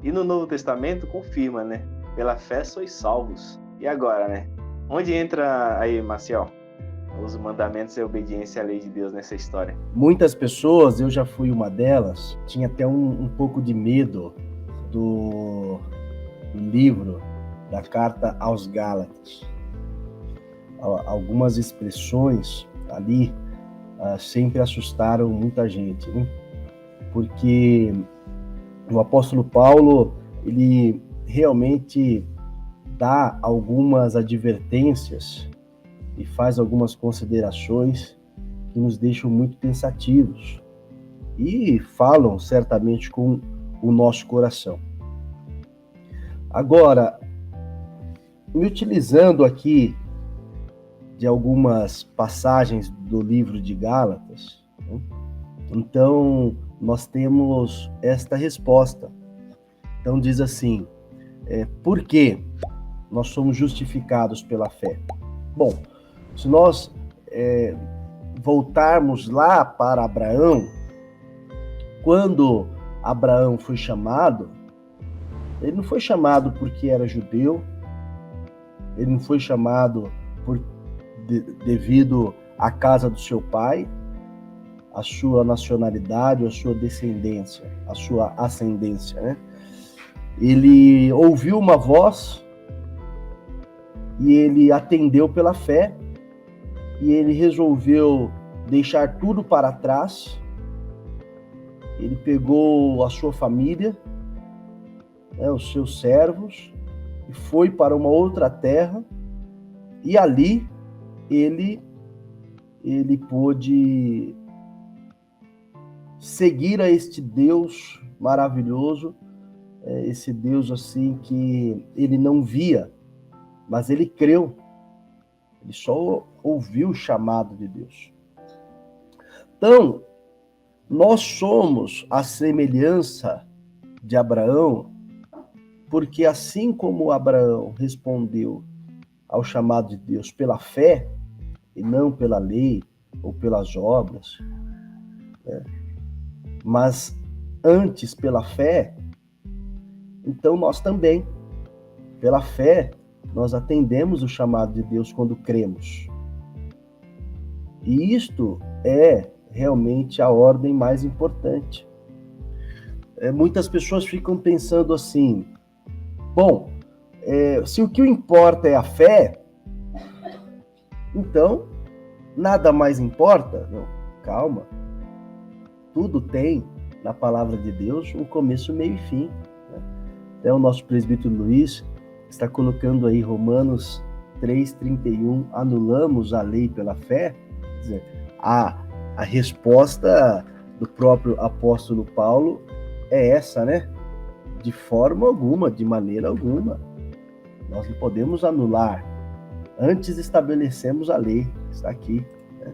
E no Novo Testamento confirma, né? Pela fé sois salvos. E agora, né? Onde entra aí, Marcial, os mandamentos e a obediência à lei de Deus nessa história? Muitas pessoas, eu já fui uma delas, tinha até um pouco de medo do livro da carta aos Gálatas. Algumas expressões ali sempre assustaram muita gente, né? Porque o apóstolo Paulo, ele realmente dá algumas advertências e faz algumas considerações que nos deixam muito pensativos e falam certamente com o nosso coração. Agora, me utilizando aqui de algumas passagens do livro de Gálatas, né? Então nós temos esta resposta. Então diz assim, por que nós somos justificados pela fé? Bom, se nós voltarmos lá para Abraão, quando Abraão foi chamado, ele não foi chamado porque era judeu, ele não foi chamado devido à casa do seu pai, a sua nacionalidade, a sua descendência, a sua ascendência, né? Ele ouviu uma voz e ele atendeu pela fé e ele resolveu deixar tudo para trás. Ele pegou a sua família, né, os seus servos, e foi para uma outra terra, e ali ele pôde seguir a este Deus maravilhoso, esse Deus assim que ele não via, mas ele creu, ele só ouviu o chamado de Deus. Então, nós somos a semelhança de Abraão, porque assim como Abraão respondeu ao chamado de Deus pela fé, e não pela lei ou pelas obras, né? Mas antes pela fé, então nós também, pela fé, nós atendemos o chamado de Deus quando cremos. E isto é realmente a ordem mais importante. Muitas pessoas ficam pensando assim, bom, se o que importa é a fé, então nada mais importa? Não, calma. Tudo tem, na palavra de Deus, um começo, meio e fim. Né? Até o nosso presbítero Luiz está colocando aí Romanos 3:31, anulamos a lei pela fé. Quer dizer, a resposta do próprio apóstolo Paulo é essa, né? De forma alguma, de maneira alguma. Nós não podemos anular. Antes estabelecemos a lei, está aqui. Né?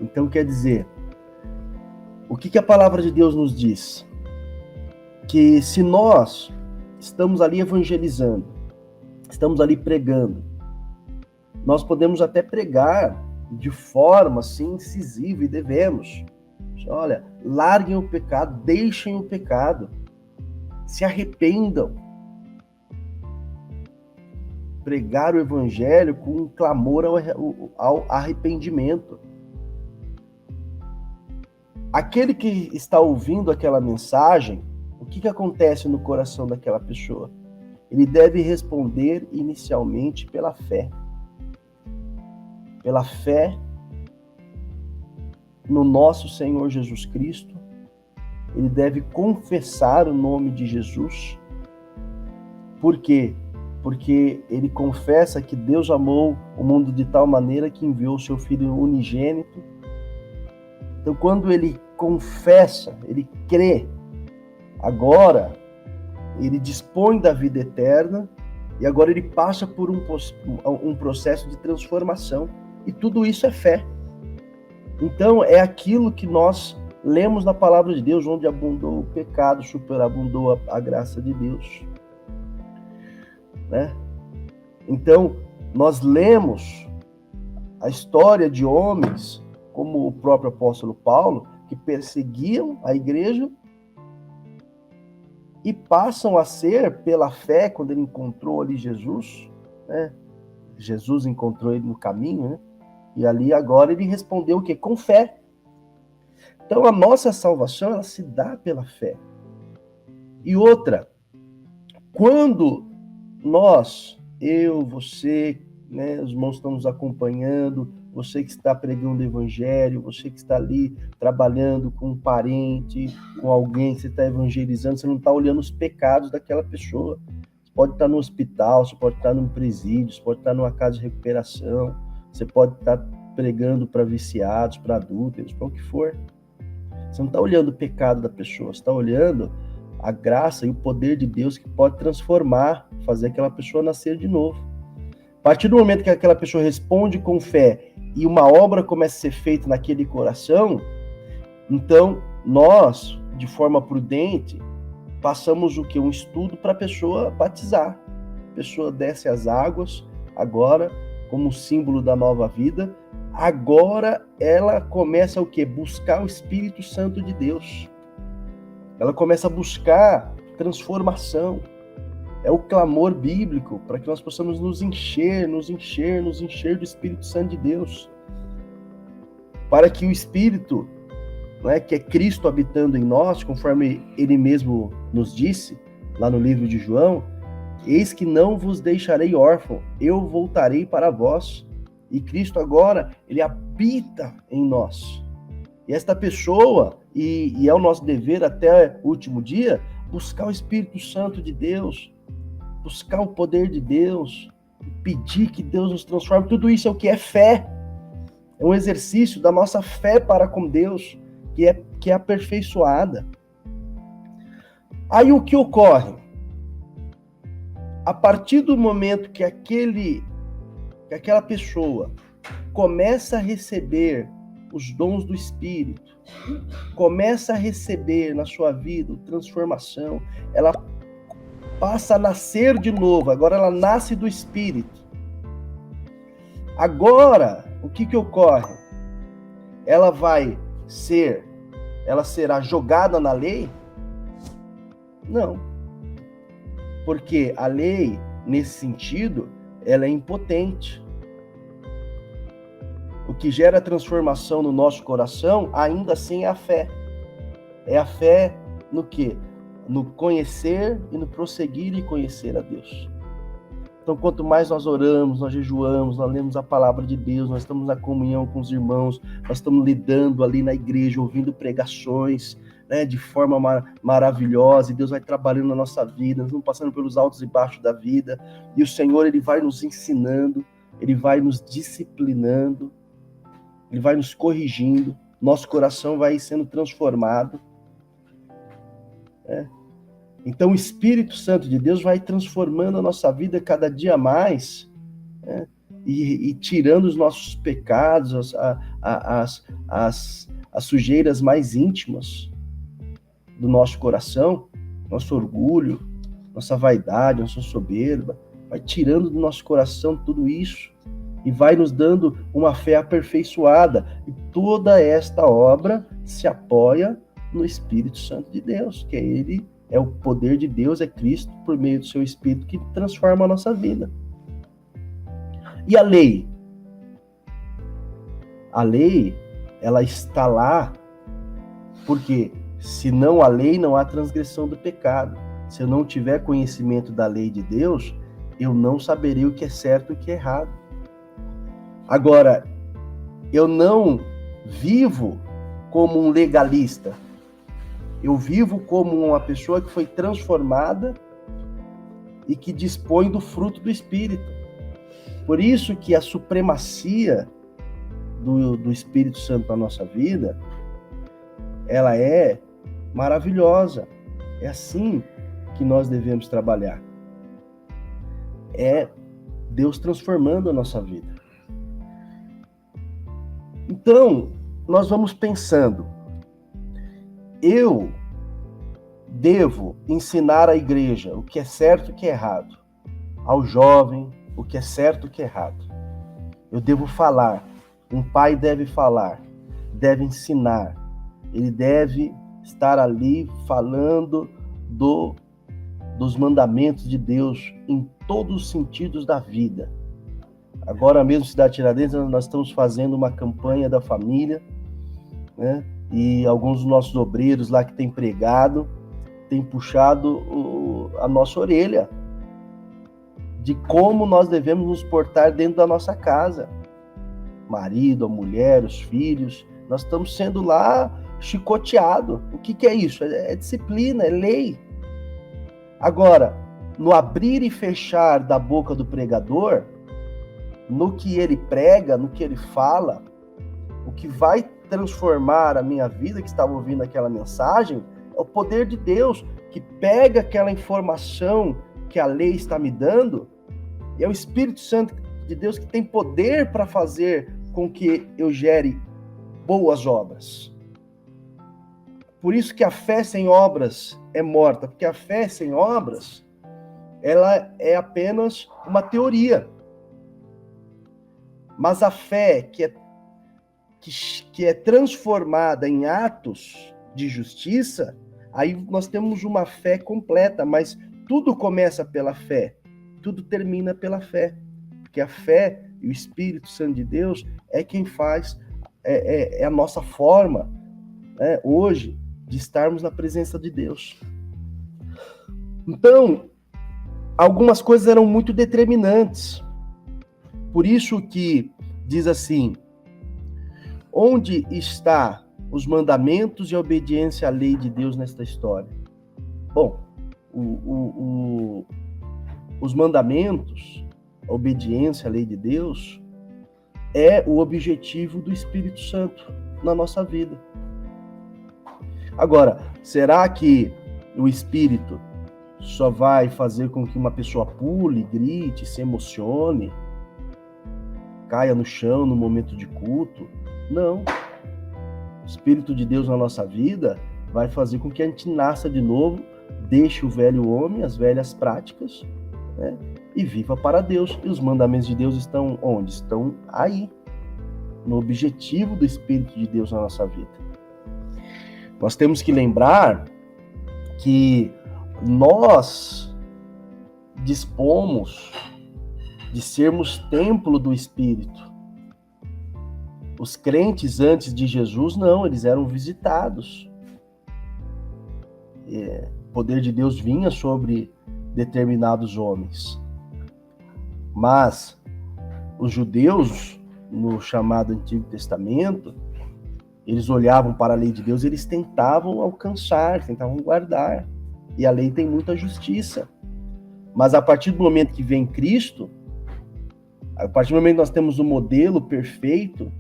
Então, quer dizer, o que a palavra de Deus nos diz? Que se nós estamos ali evangelizando, estamos ali pregando, nós podemos até pregar de forma assim incisiva e devemos. Olha, larguem o pecado, deixem o pecado, se arrependam. Pregar o evangelho com um clamor ao arrependimento. Aquele que está ouvindo aquela mensagem, o que acontece no coração daquela pessoa? Ele deve responder inicialmente pela fé. Pela fé no nosso Senhor Jesus Cristo. Ele deve confessar o nome de Jesus. Por quê? Porque ele confessa que Deus amou o mundo de tal maneira que enviou o seu Filho unigênito. Então, quando ele confessa, ele crê, agora ele dispõe da vida eterna e agora ele passa por um processo de transformação. E tudo isso é fé. Então, é aquilo que nós lemos na palavra de Deus, onde abundou o pecado, superabundou a graça de Deus. Né? Então, nós lemos a história de homens, como o próprio apóstolo Paulo, que perseguiam a igreja e passam a ser, pela fé, quando ele encontrou ali Jesus, né? Jesus encontrou ele no caminho, né? E ali agora ele respondeu o quê? Com fé. Então a nossa salvação, ela se dá pela fé. E outra, quando nós, eu, você, né, os irmãos estão nos acompanhando, você que está pregando o evangelho, você que está ali trabalhando com um parente, com alguém que você está evangelizando, você não está olhando os pecados daquela pessoa. Você pode estar no hospital, você pode estar num presídio, você pode estar numa casa de recuperação, você pode estar pregando para viciados, para adúlteros, para o que for. Você não está olhando o pecado da pessoa, você está olhando a graça e o poder de Deus que pode transformar, fazer aquela pessoa nascer de novo. A partir do momento que aquela pessoa responde com fé e uma obra começa a ser feita naquele coração, então nós, de forma prudente, passamos o quê? Um estudo para a pessoa batizar. A pessoa desce as águas, agora, como símbolo da nova vida, agora ela começa o quê? Buscar o Espírito Santo de Deus. Ela começa a buscar transformação. É o clamor bíblico para que nós possamos nos encher do Espírito Santo de Deus. Para que o Espírito, né, que é Cristo habitando em nós, conforme ele mesmo nos disse, lá no livro de João, eis que não vos deixarei órfão, eu voltarei para vós. E Cristo agora, ele habita em nós. E esta pessoa, e é o nosso dever até o último dia, buscar o Espírito Santo de Deus, buscar o poder de Deus, pedir que Deus nos transforme. Tudo isso é o que é fé. É um exercício da nossa fé para com Deus, que é aperfeiçoada. Aí o que ocorre? A partir do momento que aquela pessoa começa a receber os dons do Espírito, começa a receber na sua vida transformação, ela passa a nascer de novo, agora ela nasce do Espírito. Agora, o que ocorre? Ela será jogada na lei? Não. Porque a lei, nesse sentido, ela é impotente. O que gera transformação no nosso coração, ainda assim, é a fé. É a fé no quê? No conhecer e no prosseguir e conhecer a Deus. Então, quanto mais nós oramos, nós jejuamos, nós lemos a palavra de Deus, nós estamos na comunhão com os irmãos, nós estamos lidando ali na igreja, ouvindo pregações, né, de forma maravilhosa, e Deus vai trabalhando na nossa vida, nós vamos passando pelos altos e baixos da vida, e o Senhor, ele vai nos ensinando, ele vai nos disciplinando, ele vai nos corrigindo, nosso coração vai sendo transformado, né? Então o Espírito Santo de Deus vai transformando a nossa vida cada dia mais, né? E tirando os nossos pecados, as sujeiras mais íntimas do nosso coração, nosso orgulho, nossa vaidade, nossa soberba, vai tirando do nosso coração tudo isso e vai nos dando uma fé aperfeiçoada. E toda esta obra se apoia no Espírito Santo de Deus, que ele é o poder de Deus, é Cristo, por meio do seu Espírito, que transforma a nossa vida. E a lei? A lei, ela está lá porque, senão a lei, não há transgressão do pecado. Se eu não tiver conhecimento da lei de Deus, eu não saberei o que é certo e o que é errado. Agora, eu não vivo como um legalista. Eu vivo como uma pessoa que foi transformada e que dispõe do fruto do Espírito. Por isso que a supremacia do Espírito Santo na nossa vida, ela é maravilhosa. É assim que nós devemos trabalhar. É Deus transformando a nossa vida. Então, nós vamos pensando, eu devo ensinar à igreja o que é certo e o que é errado, ao jovem o que é certo e o que é errado. Eu devo falar, um pai deve falar, deve ensinar, ele deve estar ali falando do dos mandamentos de Deus em todos os sentidos da vida. Agora mesmo, Cidade Tiradentes, nós estamos fazendo uma campanha da família, né? E alguns dos nossos obreiros lá que têm pregado, têm puxado a nossa orelha de como nós devemos nos portar dentro da nossa casa. Marido, a mulher, os filhos, nós estamos sendo lá chicoteados. O que é isso? É disciplina, é lei. Agora, no abrir e fechar da boca do pregador, no que ele prega, no que ele fala, o que vai transformar a minha vida, que estava ouvindo aquela mensagem, é o poder de Deus, que pega aquela informação que a lei está me dando, e é o Espírito Santo de Deus que tem poder para fazer com que eu gere boas obras. Por isso que a fé sem obras é morta, porque a fé sem obras, ela é apenas uma teoria. Mas a fé que é transformada em atos de justiça, aí nós temos uma fé completa, mas tudo começa pela fé, tudo termina pela fé, porque a fé e o Espírito Santo de Deus é quem faz, é a nossa forma, né, hoje, de estarmos na presença de Deus. Então, algumas coisas eram muito determinantes. Por isso que diz assim: onde está os mandamentos e a obediência à lei de Deus nesta história? Bom, os mandamentos, a obediência à lei de Deus, é o objetivo do Espírito Santo na nossa vida. Agora, será que o Espírito só vai fazer com que uma pessoa pule, grite, se emocione, caia no chão no momento de culto? Não. O Espírito de Deus na nossa vida vai fazer com que a gente nasça de novo, deixe o velho homem, as velhas práticas, né, e viva para Deus. E os mandamentos de Deus estão onde? Estão aí, no objetivo do Espírito de Deus na nossa vida. Nós temos que lembrar que nós dispomos de sermos templo do Espírito. Os crentes antes de Jesus, não, eles eram visitados. O poder de Deus vinha sobre determinados homens. Mas os judeus, no chamado Antigo Testamento, eles olhavam para a lei de Deus, eles tentavam alcançar, tentavam guardar. E a lei tem muita justiça. Mas a partir do momento que vem Cristo, a partir do momento que nós temos o modelo perfeito,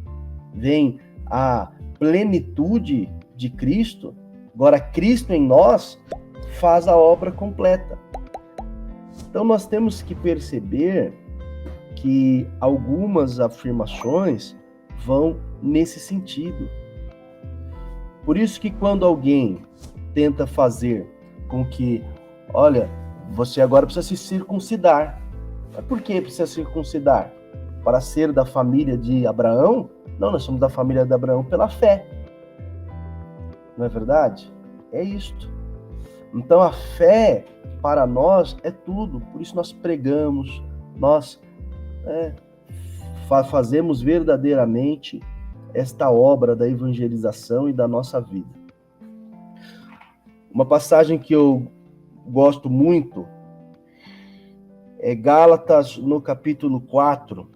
vem a plenitude de Cristo, agora Cristo em nós faz a obra completa. Então nós temos que perceber que algumas afirmações vão nesse sentido. Por isso que quando alguém tenta fazer com que, olha, você agora precisa se circuncidar. Mas por que precisa circuncidar? Para ser da família de Abraão? Não, nós somos da família de Abraão pela fé. Não é verdade? É isto. Então a fé para nós é tudo. Por isso nós pregamos, nós fazemos verdadeiramente esta obra da evangelização e da nossa vida. Uma passagem que eu gosto muito é Gálatas, no capítulo 4.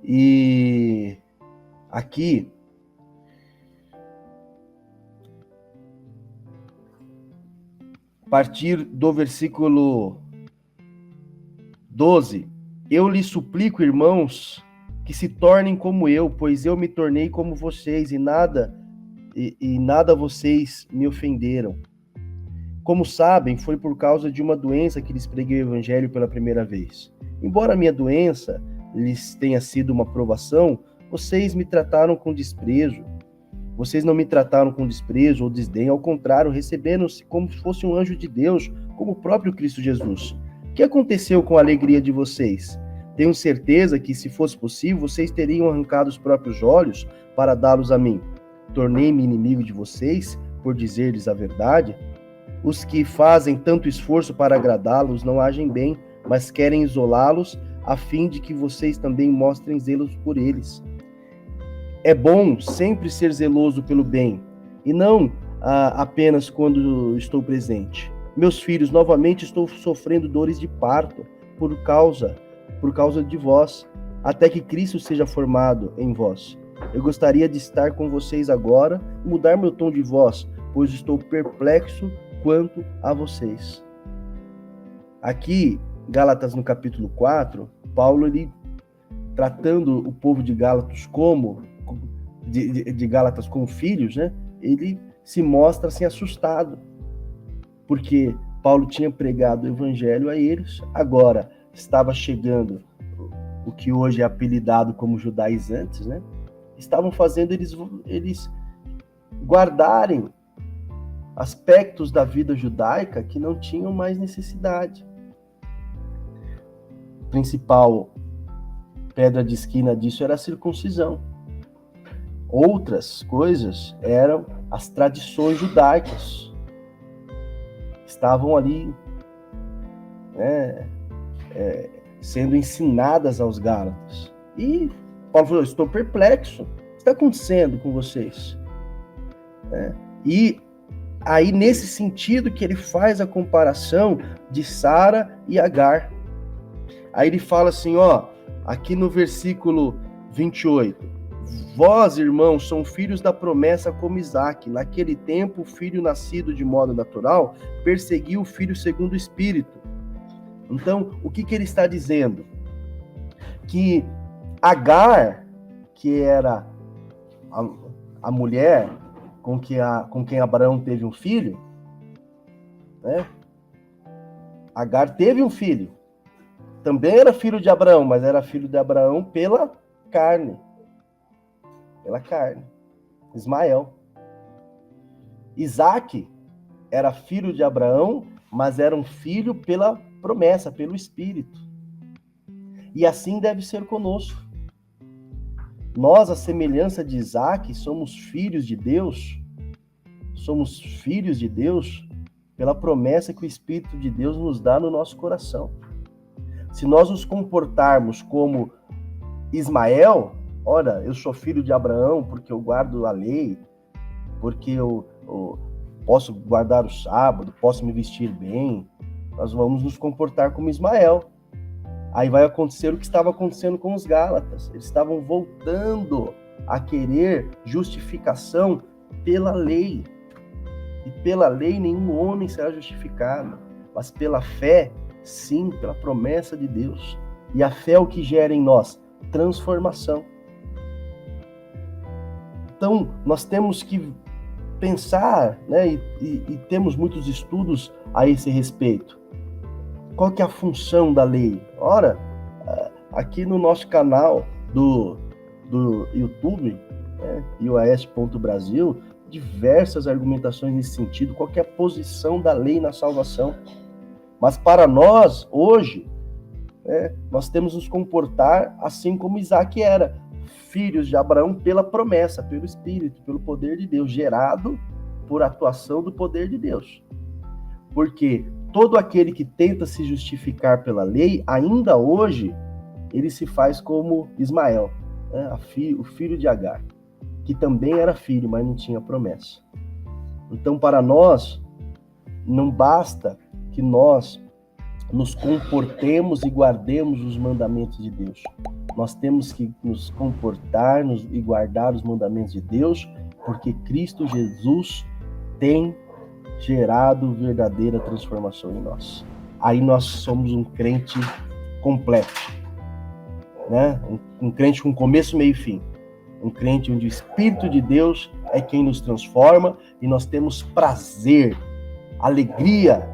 E aqui, a partir do versículo 12, eu lhes suplico, irmãos, que se tornem como eu, pois eu me tornei como vocês, e nada vocês me ofenderam. Como sabem, foi por causa de uma doença que lhes preguei o evangelho pela primeira vez. Embora a minha doença lhes tenha sido uma provação, vocês me trataram com desprezo. Vocês não me trataram com desprezo ou desdém, ao contrário, receberam-se como se fosse um anjo de Deus, como o próprio Cristo Jesus. O que aconteceu com a alegria de vocês? Tenho certeza que, se fosse possível, vocês teriam arrancado os próprios olhos para dá-los a mim. Tornei-me inimigo de vocês por dizer-lhes a verdade? os que fazem tanto esforço para agradá-los não agem bem, mas querem isolá-los, a fim de que vocês também mostrem zelos por eles. É bom sempre ser zeloso pelo bem, e não apenas quando estou presente. Meus filhos, novamente estou sofrendo dores de parto por causa de vós, até que Cristo seja formado em vós. Eu gostaria de estar com vocês agora e mudar meu tom de voz, pois estou perplexo quanto a vocês. Aqui, Gálatas no capítulo 4, Paulo, ele, tratando o povo de Gálatas de Gálatas como filhos, né? Ele se mostra assim assustado, porque Paulo tinha pregado o evangelho a eles, agora estava chegando o que hoje é apelidado como judaizantes, né? Estavam fazendo eles guardarem aspectos da vida judaica que não tinham mais necessidade. A principal pedra de esquina disso era a circuncisão. Outras coisas eram as tradições judaicas. Estavam ali, né, sendo ensinadas aos Gálatas. E Paulo falou, estou perplexo. O que está acontecendo com vocês? E aí, nesse sentido que ele faz a comparação de Sara e Agar. Aí ele fala assim, aqui no versículo 28, vós, irmãos, são filhos da promessa como Isaque. Naquele tempo, o filho nascido de modo natural perseguiu o filho segundo o Espírito. Então, o que ele está dizendo? Que Agar, que era a mulher com quem Abraão teve um filho, né? Agar teve um filho. Também era filho de Abraão, mas era filho de Abraão pela carne. Ismael. Isaque era filho de Abraão, mas era um filho pela promessa, pelo Espírito. E assim deve ser conosco. Nós, à semelhança de Isaque, somos filhos de Deus. Somos filhos de Deus pela promessa que o Espírito de Deus nos dá no nosso coração. Se nós nos comportarmos como Ismael, olha, eu sou filho de Abraão porque eu guardo a lei, porque eu posso guardar o sábado, posso me vestir bem, nós vamos nos comportar como Ismael. Aí vai acontecer o que estava acontecendo com os Gálatas. Eles estavam voltando a querer justificação pela lei. E pela lei nenhum homem será justificado, mas pela fé, sim, pela promessa de Deus. E a fé é o que gera em nós transformação. Então, nós temos que pensar, né, e temos muitos estudos a esse respeito. Qual que é a função da lei? Ora, aqui no nosso canal do YouTube, né, ios.brasil, diversas argumentações nesse sentido, qual que é a posição da lei na salvação. Mas para nós, hoje, nós temos que nos comportar assim como Isaque era, filhos de Abraão pela promessa, pelo Espírito, pelo poder de Deus, gerado por atuação do poder de Deus. Porque todo aquele que tenta se justificar pela lei, ainda hoje, ele se faz como Ismael, né? O filho de Agar, que também era filho, mas não tinha promessa. Então, para nós, não basta que nós nos comportemos e guardemos os mandamentos de Deus. Nós temos que nos comportar e guardar os mandamentos de Deus, porque Cristo Jesus tem gerado verdadeira transformação em nós. Aí nós somos um crente completo, né? Um crente com começo, meio e fim. Um crente onde o Espírito de Deus é quem nos transforma e nós temos prazer, alegria,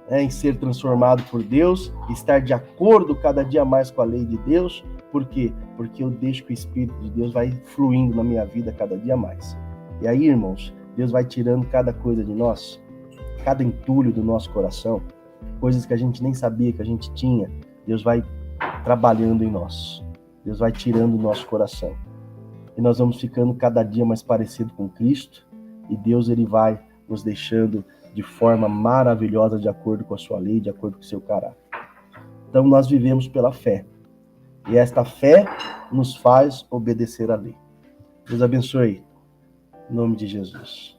né, em ser transformado por Deus, estar de acordo cada dia mais com a lei de Deus. Por quê? Porque eu deixo que o Espírito de Deus vai fluindo na minha vida cada dia mais. E aí, irmãos, Deus vai tirando cada coisa de nós, cada entulho do nosso coração, coisas que a gente nem sabia que a gente tinha, Deus vai trabalhando em nós. Deus vai tirando o nosso coração. E nós vamos ficando cada dia mais parecido com Cristo, e Deus ele vai nos deixando de forma maravilhosa, de acordo com a sua lei, de acordo com o seu caráter. Então nós vivemos pela fé. E esta fé nos faz obedecer à lei. Deus abençoe. Em nome de Jesus.